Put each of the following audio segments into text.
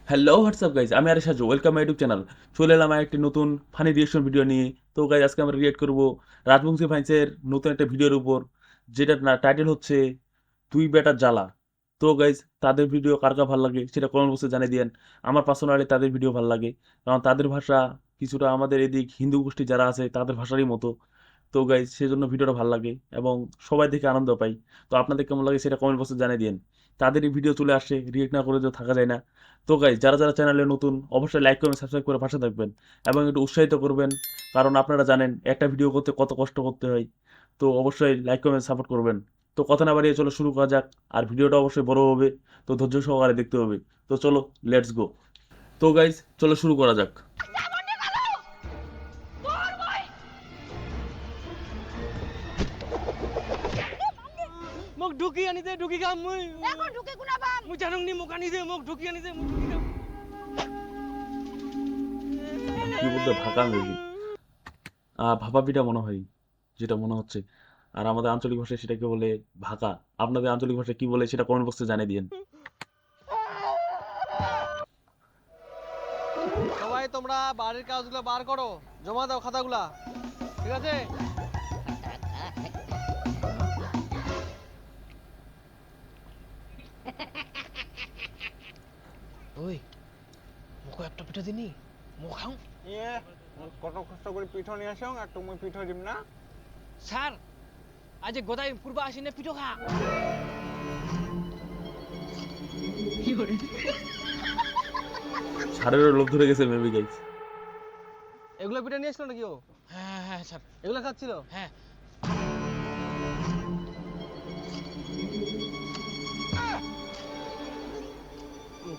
Hello WhatsApp guys, আমি Arish Saju, welcome my YouTube channel. চলে এলাম একটি নতুন ফানি রিয়েকশন ভিডিও নিয়ে। তো গাইজ, আজকে আমরা রিয়েক্ট করব রাজবংশী ফাইন্সের নতুন একটা ভিডিওর উপর, যেটার টাইটেল হচ্ছে তুই বেটার জ্বালা। তো গাইজ, তাদের ভিডিও কার কার ভালো লাগে সেটা কমেন্ট বক্সে জানিয়ে দিয়েন। আমার পার্সোনালি তাদের ভিডিও ভালো লাগে, কারণ তাদের ভাষা কিছুটা আমাদের এদিক হিন্দু গোষ্ঠী যারা আছে তাদের ভাষারই মতো। তো গাইজ, সেজন্য ভিডিওটা ভালো লাগে এবং সবাই দেখে আনন্দ পাই। তো আপনাদের কেমন লাগে সেটা কমেন্ট বক্সে জানিয়ে দিন। তাদেরই ভিডিও চলে আসে, রিয়েক্ট না করে তো থাকা যায় না। তো গাইজ, যারা যারা চ্যানেলে নতুন অবশ্যই লাইক করবেন, সাবস্ক্রাইব করে পাশে থাকবেন এবং একটু উৎসাহিত করবেন, কারণ আপনারা জানেন একটা ভিডিও করতে কত কষ্ট করতে হয়। তো অবশ্যই লাইক করবেন, সাপোর্ট করবেন। তো কথা না বাড়িয়ে চলো শুরু করা যাক। আর ভিডিওটা অবশ্যই বড় হবে, তো ধৈর্য সহকারে দেখতে হবে। তো চলো, লেটস গো। তো গাইজ, চলো শুরু করা যাক। মোক ঢুকি আনি দে ঢুকি খাম মই এখন ঢুকে কোনা পাম মই জানুং নি মোক আনি দে মোক ঢুকি আনি দে মোক ঢুকি খাম কি বলতে ভাকা আঙ্গুলি, ভাপা পিঠা মনে হয়, যেটা মনে হচ্ছে। আর আমাদের আঞ্চলিক ভাষায় সেটাকে বলে ভাকা। আপনাদের আঞ্চলিক ভাষায় কি বলে সেটা কমেন্ট বক্সে জানিয়ে দিন। সবাই তোমরা বাড়ির কাজগুলো বার করো, জমা দাও খাতাগুলা, ঠিক আছে? ওই মোক একটা পিঠা দিনি মোক খাও ইয়ে কত কষ্ট করে পিঠো নিয়ে আসো আর তুমি পিঠো দিম না স্যার আজ গোদাই পূর্ব আসিনে পিঠো খা সারেরও লোভ ধরে গেছে মেবি গাইজ। এগুলো পিঠা নিয়ে আসলো নাকি ও? হ্যাঁ হ্যাঁ স্যার এগুলো খাচ্ছিল। হ্যাঁ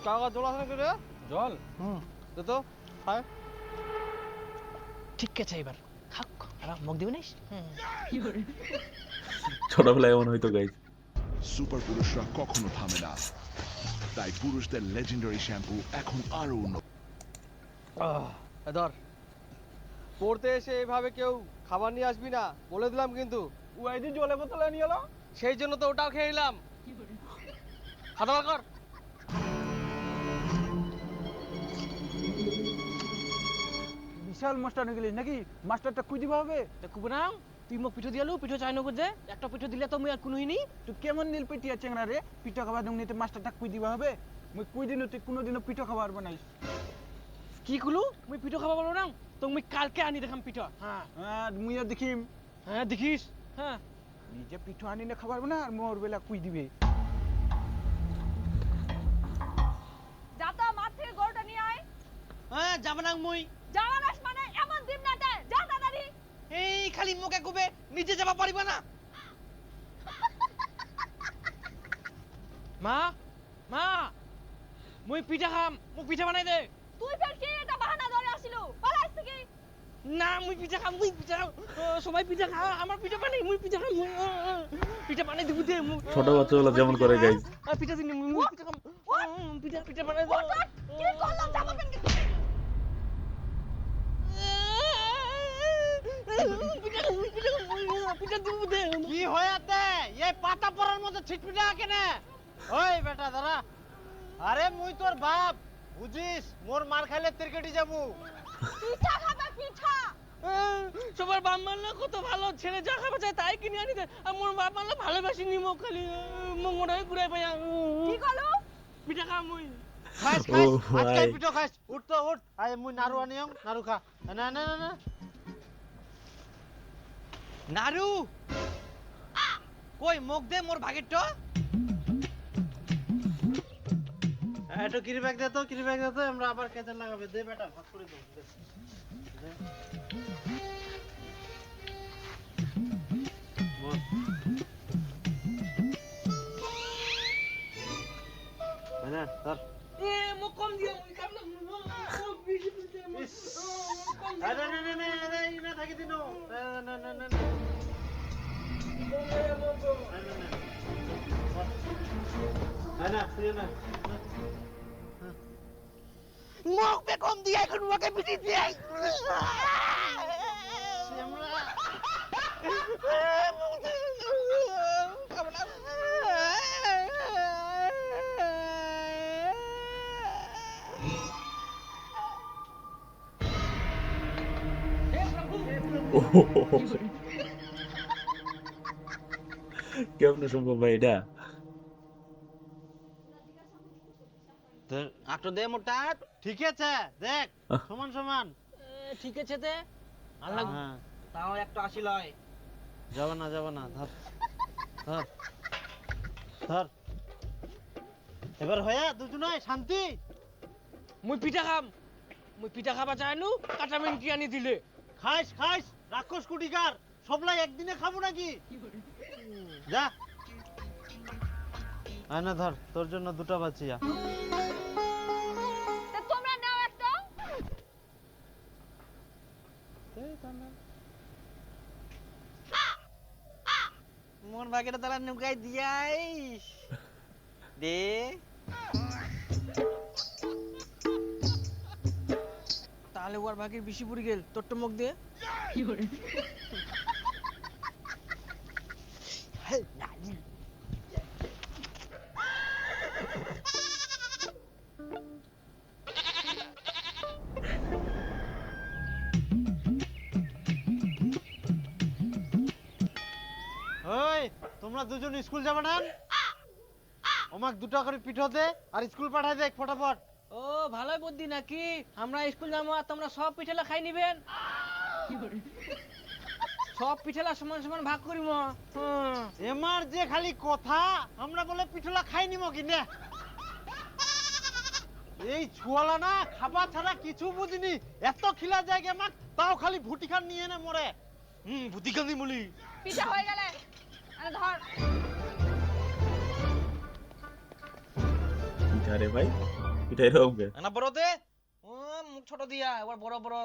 কাকা জল আছে নাকি রে? জল দে তো খায়। ঠিক আছে এবার খাক আর মুখ দিবি নাইস। ছোটবেলায় এমন হয়তো গাইজ। সুপার পুরুষরা কখনো থামে না, তাই পুরুষদের লেজেন্ডারি শ্যাম্পু এখন আরো উন্নত। ধর পড়তে এসে এইভাবে কেউ খাবার নিয়ে আসবি না বলে দিলাম কিন্তু। ওই যে জলে বোতলে নিয়ে এলো সেই জন্য তো ওটাও খেয়ে নিলাম। খাতা বার কর। বিশাল মাস্টার হয়ে গেলিস নাকি? মাস্টারটা কুই দিবা হবে? তা কুবনাং তুই মোক পিঠো দিয়ালু পিঠো চাই নগর যে একটা পিঠো দিলে তো মুই আর কোনো হইনি। তুই কেমন নীল পেটিয়া চেংড়া রে? পিঠা খাবার দুমনিতে মাস্টারটা কুই দিবা হবে? মুই কুই দিন তুই কোনোদিনও পিঠা খাবার বানাইস? কি কলু মুই পিঠো খাবা পারবো না তো মুই কালকে আনি দেখাম পিঠো। হ্যাঁ আর মুইও দেখিম হ্যাঁ দেখিস। হ্যাঁ নিজে পিঠা আনি না খাবার না আর মোর বেলা কুই দিবে। যা তো মাঠ থেকে গরুটা নিয়ে আয়। হ্যাঁ যাবনাং মুই। যাওয়ানাস মানে এমন দিন না দে, যা তাড়াতাড়ি। এই খালি মুখে কুবে নিজে যাবা পারিবা না। মা মা মুই পিঠা খাম মোক পিঠা বানাই দে। তুই ফের কি এটা বাহানা ধরে আসিলু? পালাইস থেকে। না মুই পিঠা খাম মুই পিঠা খাম। সবাই পিঠা খা আমার পিঠা বানাই মুই পিঠা খাম পিঠা বানাই দিব দে মুই। ছোট বাচ্চাগুলো যেমন করে গাইজ। পিঠা দিন মুই পিঠা খাম। পিঠা পিঠা বানাই দাও। কি করলাম জামা প্যান্ট কি? পিঠা খাম পিঠা খাম পিঠা দিব দে। কি হয়াতে এই পাতা পড়ার মতো ছিটপিটা কেনে? ওই বেটা দাঁড়া। আরে মুই তোর বাপ বুঝিস মোর মার খাইলে তিরকেটি যাবো। পিঠা খাবে পিঠা। সবার বাপ মানলে কত ভালো ছেলে যা খাবে চায় তাই কিনে আনি দে আর মোর বাপ মানলে ভালোবাসি নি মোক খালি মোক মনে হয় ঘুরাই পাই। কি করলু? পিঠা খাম মুই। খাইস ও খাইস ভাই। আজকাল পিঠো খাইস উঠ তো উঠ। আয় মুই নাড়ু আনিয়ং নাড়ু খা। না না না না নারু কই মোক দে মোর ভাগের তো। একটু কিরি ব্যাগ দে তো কিরি ব্যাগ দে তো আমরা আবার খেতে লাগাবে দে বেটা ভাগ করে দাও দে। বল। না ধর। এ মোক কম দিয়া মুই খাম না মোক বেশি পিঠা মোক কম দিয়া। আরে না না না না এই না থাকি দিনো না না না না না না তুই না মোক বে কম দিয়া এখন মোকে পিঠি দিয়া। কেমনে সম্ভব ভাই এটা? আটো দে মোটা ঠিক আছে দেখ সমান সমান ঠিক আছে তে আল্লাহ হ্যাঁ তাও একটা আসিল হয় যাব না ধর ধর ধর এবার হয়ে দুজনাই শান্তি মুই পিঠা খাবা চাইনু কাটা মেনকি আনি দিলে খাইস রাক্ষস কুটিকার সবলাই একদিনে খাবো নাকি যা আয়না ধর তোর জন্য দুটো বাচ্চিয়া তা তোমরা নাও একটা। মোর ভাগেটা তালা নুকাই দিয়াইস দে তাহলে ওর ভাগের বেশি পড়ে গেল তোরটা মুখ দে ওই তোমরা দুজন স্কুল যাবে না আমাক দুটো করে পিঠো দে আর স্কুল পাঠাই দে ফটাফট ও ভালোই বুদ্ধি নাকি আমরা স্কুল যাবো আর তোমরা সব পিঠেলা খাই নিবেন সব পিঠেলা সমান সমান ভাগ করিম এমার যে খালি কথা আমরা বলে পিঠোলা খাই নিমো কিনে এই ছুয়ালা না খাবার ছাড়া কিছু বুঝিনি এত খিলা জায়গা আমাক তাও খালি ভুটি খান নিয়ে না মরে ভুটি খান দিমুলি পিঠা হয়ে গেলে আরে ধর। পিঠা রে ভাই, পিঠা এরকম কে? না বড় দে ও মুখ ছোট দিয়া এবার বড় বড়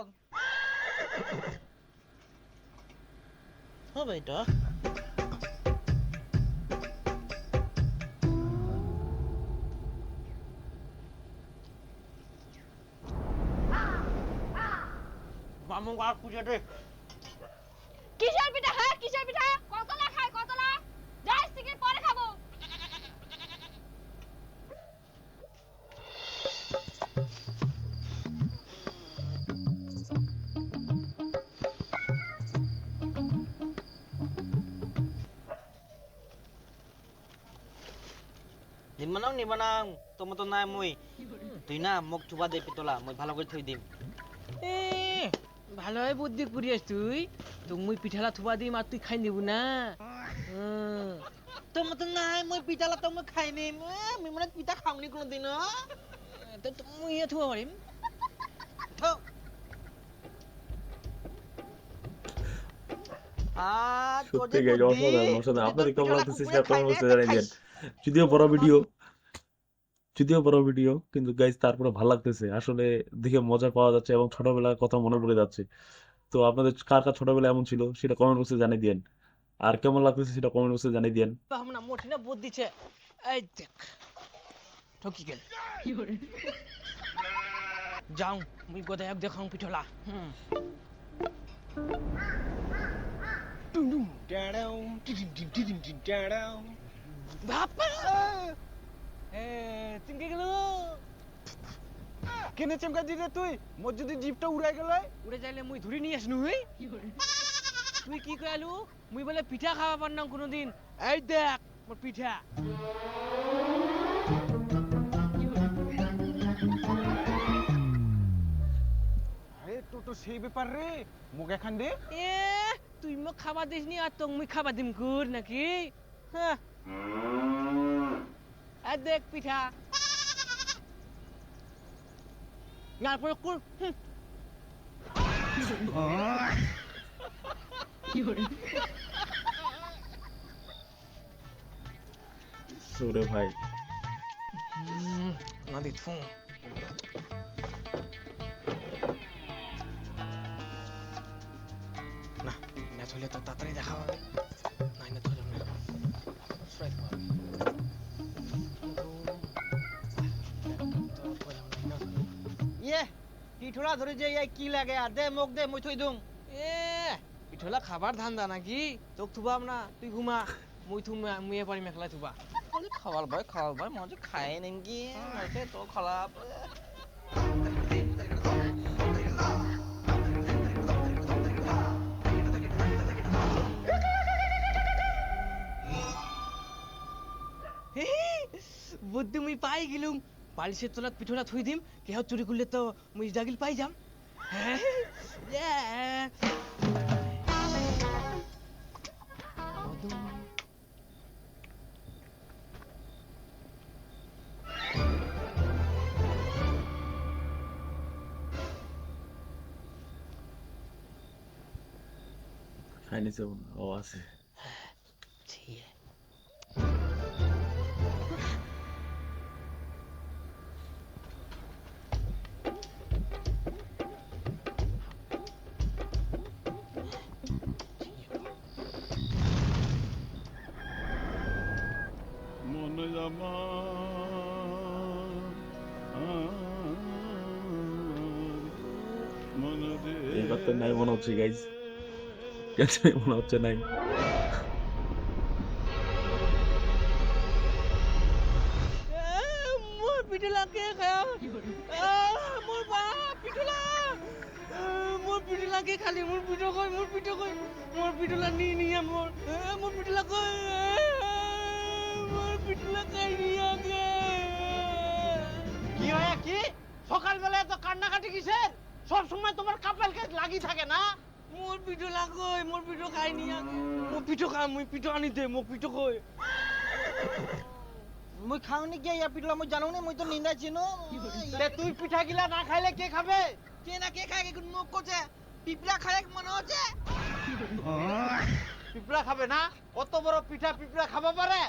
হবে এটা মামু আর পুজো দে কিসের পিঠা? হ্যাঁ কিসের পিঠা? কতলা খাই কতলা? যাই থেকে পরে খাবো। নিবানাং তোমার তো নাই মই তুই না মুখ চুবা দে পিতলা মই ভালো করে থই দিম ভালোই বুদ্ধি করিস তুই মুই পিঠালা থুবা দিম আর তুই খাই নিব না তোমার তো নাই মই পিঠালা তো মই খাই নিম আমি মানে পিঠা খাওনি কোনোদিন তো মুই ইয়ে থুবা পারিম সত্যি গাইজ অসাধারণ। আপনাদের কেমন লাগতেছে সেটা কমেন্ট বক্সে জানিয়ে দিন। যদিও বড় ভিডিও কিন্তু গাইজ তারপরে ভালো লাগতেছে, আসলে দেখে মজা পাওয়া যাচ্ছে এবং ছোটবেলার কথা মনে পড়ে যাচ্ছে। তো আপনাদের কার কার ছোটবেলা এমন ছিল সেটা কমেন্ট বক্সে জানিয়ে দিন, আর কেমন লাগতেছে সেটা কমেন্ট বক্সে জানিয়ে দিন। আমরা মোটি না বুদ্ধি দিছে এই দেখ ঠকি গেল যাও মুই গোদা এক দেখাং পিঠলা বাপা চিনকে গেল কেনে চেমকা দিলে তুই মোর যদি জিপটা উড়াই গেল উড়ে যাইলে মুই ধরে নিয়ে আসনু হই তুই কি কইলু মুই বলে পিঠা খাওয়া পারনাম কোনদিন এই দেখ মোর পিঠা আরে তোর তো সেই ব্যাপার রে মুখ এখান দে এ তুই মোক খাবার দিসনি আর তোক মুই খাবার দিম কুর নাকি হ্যাঁ এই দেখ পিঠা গাল পরে কুর সুরে ভাই না দিত ফোন না না ধরলে তো তাড়াতাড়ি দেখা হবে না না ধরলাম না স্ট্রাইক মার ইয়ে পিঠোলা ধরে যে এই কি লাগে আর দে মুখ দে মুই থই দুম এ পিঠলা খাবার ধান্দা নাকি তোক থুবাম না তুই ঘুমা মুয়ে পারি মেখলা থুবা খাওয়াল ভাই মজা খায় নাকি তো খারাপ পাই গেলুম বালিশের তলাত পিঠোটা থুই দিম কেহ চুরি করলে তো মুই জাগিল পাই যাম খাই নিছে ও আছে মনে জামা মনে রে এবার তো নাই মনে হচ্ছে গাইজ কেন মনে হচ্ছে নাই মোর পিঠলা কে খায়া মোর বাপ পিঠলা মোর পিঠলা কে খালি মোর পিঠো কই মোর পিঠলা নি মোর পিঠলা কই মোর পিঠলা খাই নিয়া গে কি হয় কি সকালবেলা এত কান্নাকাটি কিসের সব সময় তোমার কাপাল কাজ লাগি থাকে না মোর পিঠলা কই মোর পিঠো খাই নিয়া গে মোর পিঠো খা মুই পিঠো আনি দে মোর পিঠো কই মুই খাওনি কে ইয়া পিঠলা মুই জানো না মুই তো নিন্দা চিনো তে তুই পিঠা গিলা না খাইলে কে খাবে কে না কে খায় কোন মুখ করছে পিপলা খায় মনে হচ্ছে পিঁপড়া খাবে না কত বড় পিঠা পিঁপড়া খাবে পারে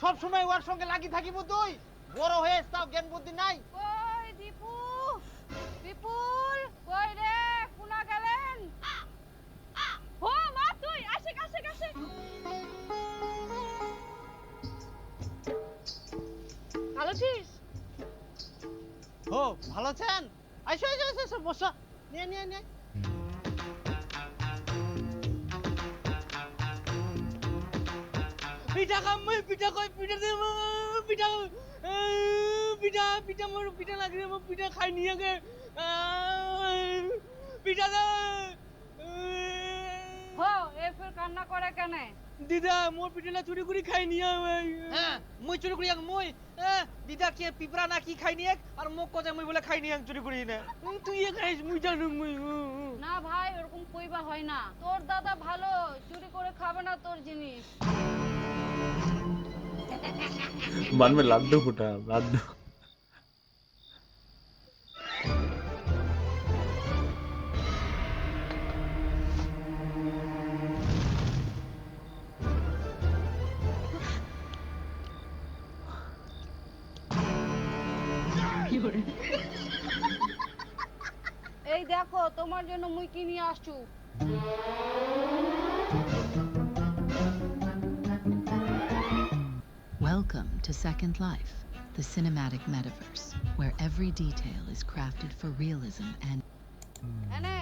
সব সময় ওর সঙ্গে লাগি থাকিব তুই বড় হয়ে তাও জ্ঞান বুদ্ধি নাই কই দীপু বিপুল কই রে কোনা গেলেন ও মা তুই আসে ভালো আছিস ও ভালো আছেন আইসো বসো নিয়ে পিঠা খাম মুই পিঠা কই পিঠা দে পিঠা মোর পিঠা লাগি রে মোর পিঠা খাই নিয়া গে পিঠা দে হো এ ফের কান্না করে কেন দিদা মোর পিঠলা চুরি করে খাই নিয়া হ্যাঁ মুই চুরি করি মুই দিদা কে পিপরা না কি খাই নিয়ে আর মুখ কথা মুই বলে খাই নিয়ে চুরি করি না তুই এ খাইস মুই জানো মুই না ভাই ওরকম কইবা হয় না তোর দাদা ভালো চুরি করে খাবে না তোর জিনিস मन में लड्डू फूटा लड्डू এই দেখো তোমার জন্য মুই কি নিয়ে আসছু Welcome to Second Life, the cinematic metaverse, where every detail is crafted for realism and এনে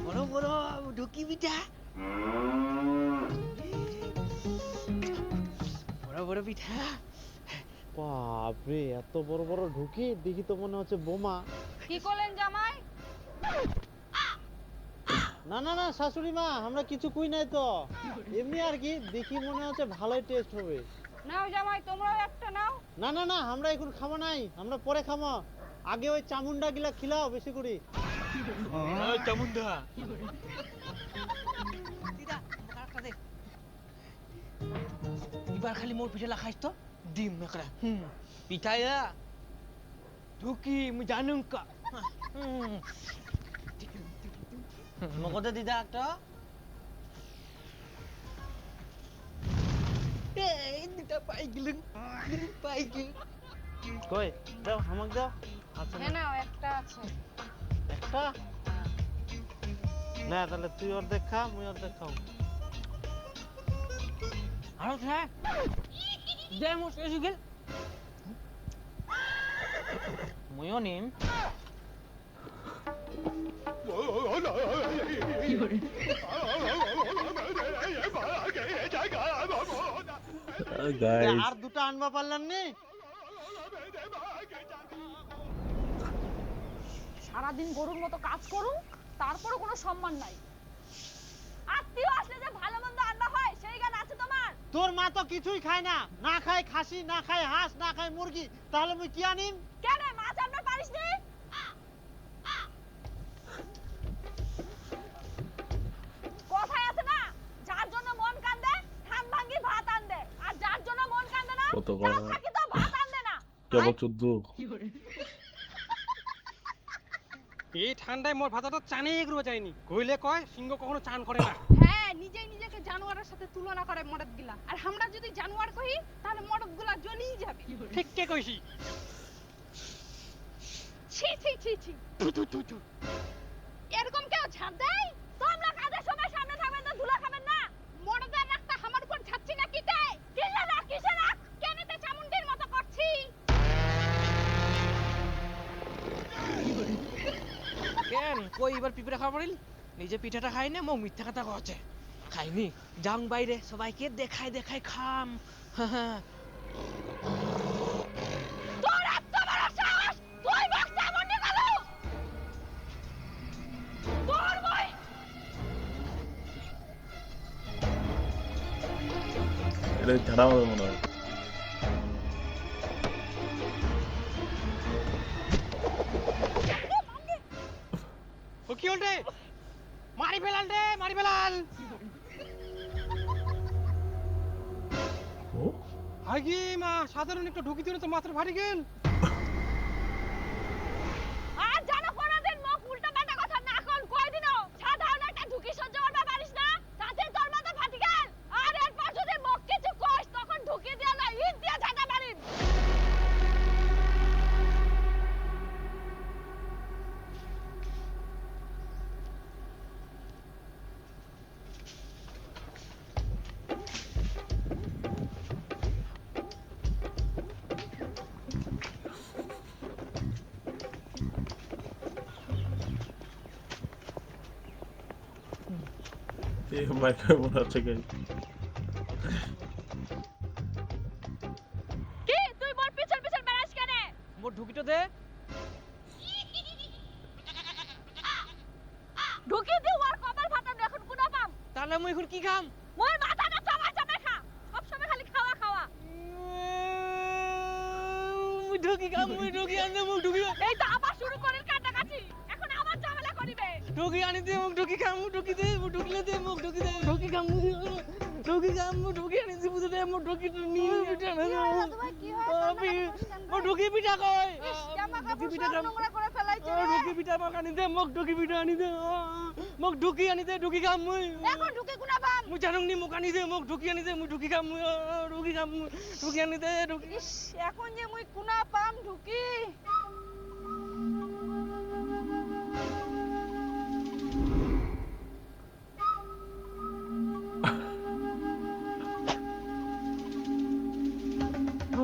বড় বড় ঢুকি পিঠা বড় বড় পিঠা বাপরে এত বড় বড় ঢুকি দেখি তো মনে হচ্ছে বোমা কি করলেন জামাই না শাশুড়ি মা আমরা কিছু কই নাই তো এমনি আর কি দেখি মনে হচ্ছে ভালোই টেস্ট হবে নাও জামাই তোমরাও একটা নাও না আমরা এখন খাবো নাই আমরা পরে খাবো আগে ওই চামুন্ডা গিলা খিলাও বেশি করে চামুন্ডা দিদা কাটা দে এবার খালি মোর পিঠা খাইস তো ডিম মেকড়া পিঠায়া ঢুকি মুই জানুম কা মগদে দিদা একটা এই দুটা পাই গেলুম কই দাও আমাক দাও আচ্ছা হ্যাঁ নাও একটা আছে একটা না তাহলে তুই অর্ধেক খা মুই অর্ধেক খাও আরো খা দে মোর শেষ গেল মুইও নিম गाइस আর দুটো আনবা পারলাম নি সারাদিন গরুর মতো কাজ করুন তারপরে কোনো সম্মান নাই আত্মীয় আসলে যে ভালো মন্দ আনবা হয় সেই গান আছে তোমার তোর মা তো কিছুই খায় না, না খায় খাসি, না খায় হাঁস, না খায় মুরগি, তাহলে মুই কি আনিম? কেন মাছ আনতে পারিস নি? কথায় আছে না, যার জন্য মন কান্দে ধান ভাঙ্গি ভাত আনদে, আর যার জন্য মন কান্দে না কত তার কথা। থাকি তো ভাত আনদে না। কেবল 14। এই ঠান্ডায় মোর ভাতাটা চানে এগুলো যায়নি, কইলে কয় সিংহ কখনো চান করে না। হ্যাঁ, নিজেই নিজেকে জানোয়ারের সাথে তুলনা করে মরদ গিলা, আর আমরা যদি জানোয়ার কহি তাহলে মরদ গুলা জ্বলিয়ে যাবে। ঠিক কে কইছি? ছি ছি ছি ছি, এরকম কেউ ঝাঁপ দেয়? তোমরা কাজের সময় সামনে থাকবেন তো ধুলা খাবেন না। মরদের রাখতে আমার উপর ঝাঁপছি না কিতে? কিল্লা রাখ কিসে রাখ, কেনেতে চামুন্ডির মতো করছি। কেন কই এবার পিঁপড়া খাওয়া পড়িল? নিজে পিঠাটা খাই না, মো মিথ্যা কথা কচ্ছে। খাইনি, যাং বাইরে সবাইকে দেখাই দেখাই খাম। তোর এত বড় সাহস, তুই বাঘ চামুন্ডি গেলো। তোর বই এটা ঝাড়া হবে মনে হয়। ও কি হল রে? মারি ফেলাল রে, মারি ফেলাল। ও আগে মা সাধারণ একটা ঢুকি দিলে তো মাথার ভারী গেল। আর জানো কোনদিন মুখ উল্টা পাল্টা কথা না কোন কয়দিনও সাধারণ একটা ঢুকি সহ্য করতে পারিস না, তাতে তোর মাথা ফাটি গেল। আর এরপর যদি মুখ কিছু কইস তখন ঢুকি দিয়া না ইট দিয়া ঝাঁটা মারিস। এই মাইকে মনে হচ্ছে কি? কি তুই মোর পিছন পিছন বেড়াস কেন? মোর ঢুকিটা দে। ঢুকি দি ওর কপাল ফাটানো, এখন কোন পাম? তাহলে মুই এখন কি খাম? মোর মাথাটা চাবাই চাবাই খা, সব সময় খালি খাওয়া খাওয়া। মুই ঢুকি খাম, মুই ঢুকি আনতে মুখ ঢুকি। এই তো আবার শুরু করিল কাটাকাটি, এখন আবার ঝামেলা করিবে। ঢুকি আনি দে, মুখ ঢুকি খাম, মুখ ঢুকি দে, মুখ ঢুকিলে দে, মুখ ঢুকি দে, ঢুকি খাম, ঢুকি খাম, মুখ ঢুকি আনি দে, বুঝে দে, মুখ ঢুকি নিয়ে পিঠা না। মুখ ঢুকি পিঠা কই? ঢুকি পিঠা খাম। ঢুকি পিঠা আমাকে আনি দে, মুখ ঢুকি পিঠা আনি দে। মুখ ঢুকি আনি দে, ঢুকি খাম মুই। এখন ঢুকি কোনা পাম? মুই জানুং নি, মুখ আনি দে, মুখ ঢুকি আনি দে, মুই ঢুকি খাম, ঢুকি খাম, ঢুকি আনি দে, ঢুকি। ইস, এখন যে মুই কোনা পাম ঢুকি?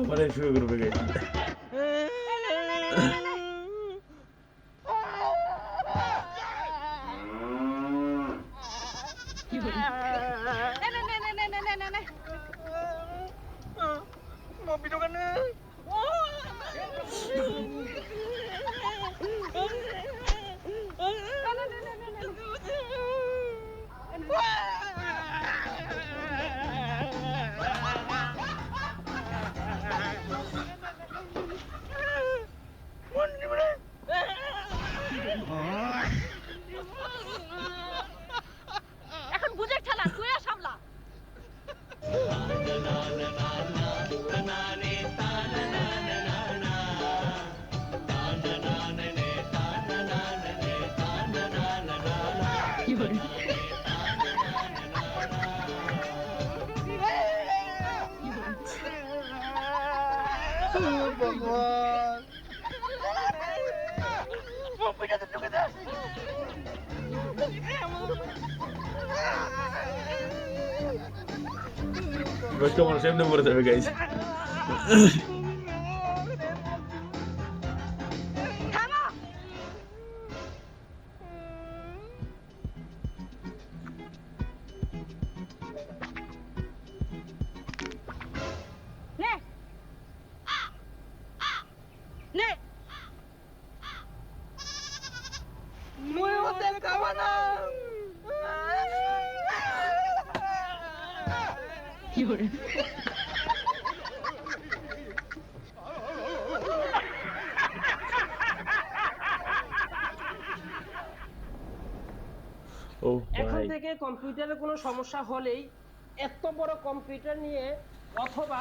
মানে শুরু করবে গাইস। নে নে নে নে নে নে নে নে। মম্মি দোকানে। এখন বুঝে খেলা তুই সামলা। Basta মানুষ এমনি মরে যাবে গাইস। থামো। নে নে। মুই ওতে খাবো না। ও এখন ভাই থেকে কম্পিউটারে কোনো সমস্যা হলেই এত বড় কম্পিউটার নিয়ে অথবা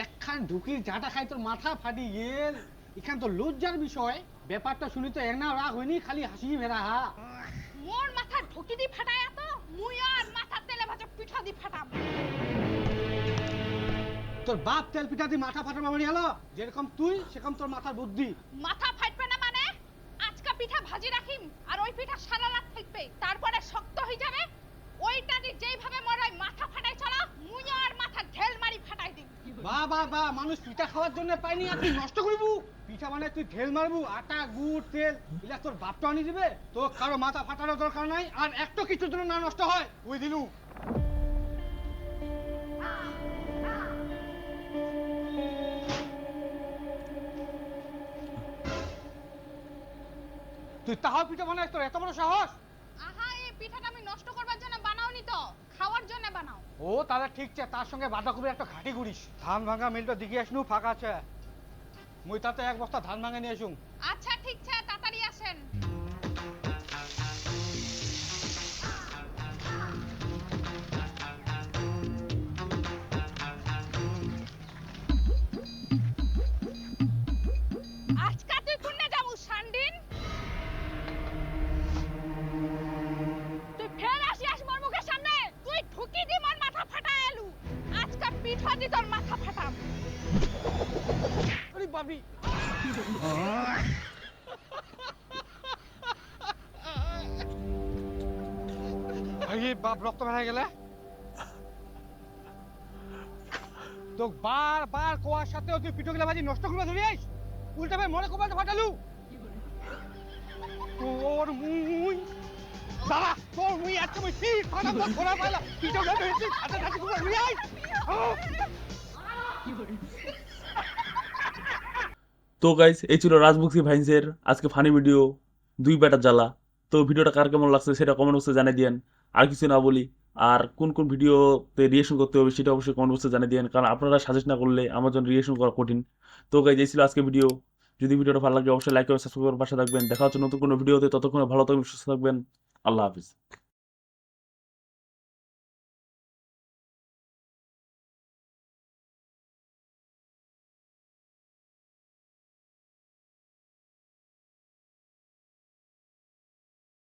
একখান ঢুকির ঝাঁটা খাই তোর মাথা ফাটি গেল। এখান তো লজ্জার বিষয়, ব্যাপারটা শুনি তো এক না রাগ হয়নি, খালি হাসি মেরা হা। মোর মাথা ঢুকি দি ফাটায়া তো মুই আর মাথা তেলে ভাজা পিঠা দি ফাটাম। তোর বাপ তেল পিঠা দিয়ে মাথা ফাটানো মানে হলো, যেরকম তুই সেরকম তোর মাথার বুদ্ধি। মাথা ফাটবে না মানে আজকা পিঠা ভাজি রাখিম আর ওই পিঠা সারা রাত থাকবে, তারপরে শক্ত হয়ে যাবে। ওইটা দি যেইভাবে মরাই মাথা ফাটাই চলো মুই আর মাথা ঢেল মারি ফাটাই দিম। বাহ বাহ বাহ, মানুষ পিঠা খাওয়ার জন্য পাইনি আর তুই নষ্ট করবু। পিঠা মানে তুই ঢেল মারবু, আটা গুড় তেল এগুলা তোর বাপটা আনি দিবে। তো কারো মাথা ফাটানোর দরকার নাই, আর একটা কিছুর জন্য না নষ্ট হয় ওই দিলু। তুই তাহাও পিঠা বানাইস, তোর এত বড় সাহস? আহা এই পিঠাটা আমি নষ্ট করবার জন্য বানাওনি তো, খাওয়ার জন্য বানাও। ও তাহলে ঠিক আছে, তার সঙ্গে বাঁধাকপির একটা ঘাটি গুড়িস। ধান ভাঙা মিলটা দিকে আসনু, ফাঁকা আছে। মুই তাতে এক বস্তা ধান ভাঙা নিয়ে আসুন। আচ্ছা ঠিক আছে তাড়াতাড়ি আসেন। আজকা তুই কোনে যাবু শান্ডিন? তুই ফের আসিস মোর মুখের সামনে, তুই ঢুকি দি মোর মাথা ফাটা এলু। আজকা পিঠা দি তোর মাথা ফাটাম। আরে বাবি, আরে বাপ, রক্ত বেরিয়ে গেলে। তো বারবার কোয়ার সাথেও তুই পিঠোগুলা ভাজি নষ্ট করবে ধরিস, উল্টা ভাই মনে কপালটা ফাটালু। তোর মুই দাঁড়া, তোর মুই আজকে মুই পিঠ ফাটাবো, ধরা পাইলা পিঠোগুলা ধরেছিস হাতে হাতে করে ধরিস। তো গাইস এই ছিল রাজবংশী ভাইন্সের আজকে ফানি ভিডিও, দুই ব্যাটার জ্বালা। তো ভিডিওটা কার কেমন লাগছে সেটা কমেন্ট বক্সে জানিয়ে দিয়েন। আর কিছু না বলি, আর কোন কোন ভিডিওতে রিয়েকশন করতে হবে সেটা অবশ্যই কমেন্ট বক্সে জানিয়ে দিয়েন, কারণ আপনারা সাজেস্ট না করলে আমার জন্য রিয়েকশন করা কঠিন। তো গাইস এই ছিল আজকে ভিডিও। যদি ভিডিওটা ভালো লাগে অবশ্যই লাইক করে সাবস্ক্রাইব করে পাশে থাকবেন। দেখা হচ্ছে নতুন কোনো ভিডিওতে, ততক্ষণে ভালো থাকবেন, সুস্থ থাকবেন। আল্লাহ হাফিজ।